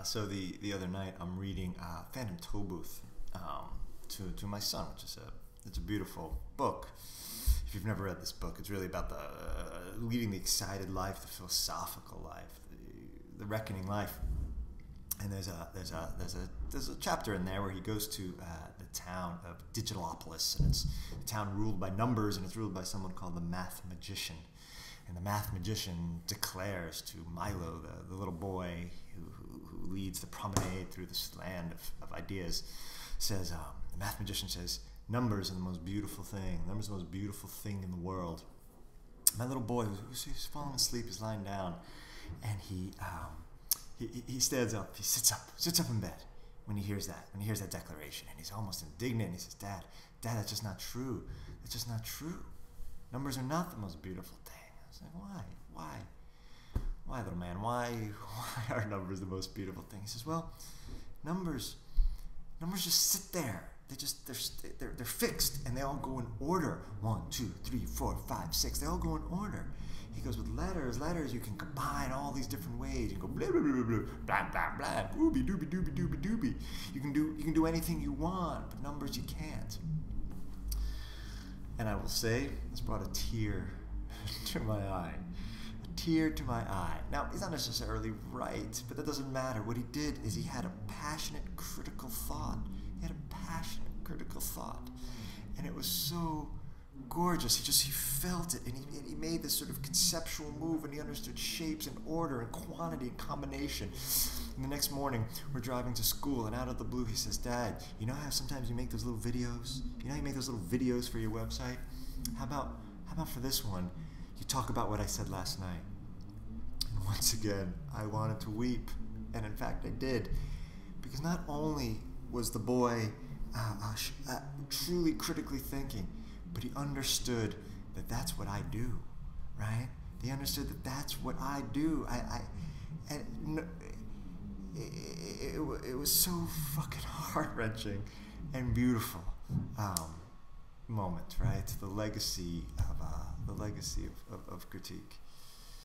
So the other night I'm reading Phantom Tollbooth to my son, which is it's a beautiful book. If you've never read this book, it's really about the leading the excited life, the philosophical life, the reckoning life. And there's a chapter in there where he goes to the town of Digitalopolis, and it's a town ruled by numbers, and it's ruled by someone called the Math Magician. And the Math Magician declares to Milo, the little boy who leads the promenade through this land of ideas, says, the Math Magician says, numbers are the most beautiful thing. Numbers are the most beautiful thing in the world. My little boy, who's falling asleep, is lying down, and he stands up, he sits up in bed when he hears that declaration, and he's almost indignant. He says, Dad, that's just not true. That's just not true. Numbers are not the most beautiful thing. I was like, why, little man? Why are numbers the most beautiful thing? He says, well, numbers just sit there. They're fixed, and they all go in order. 1, 2, 3, 4, 5, 6. They all go in order. He goes, with letters you can combine all these different ways. You can go blah blah blah blah blah blah blah ooby dooby dooby dooby dooby. You can do anything you want, but numbers you can't. And I will say, this brought a tear to my eye. A tear to my eye. Now, he's not necessarily right, but that doesn't matter. What he did is he had a passionate, critical thought. He had a passionate, critical thought. And it was so gorgeous. He felt it, and he made this sort of conceptual move, and he understood shapes and order and quantity and combination. And the next morning, we're driving to school, and out of the blue, he says, Dad, you know how sometimes you make those little videos? You know how you make those little videos for your website? How about for this one, you talk about what I said last night? And once again, I wanted to weep, and in fact, I did, because not only was the boy truly critically thinking, but he understood that that's what I do, right? He understood that that's what I do. It was so fucking heart-wrenching and beautiful moment, right? The legacy of critique.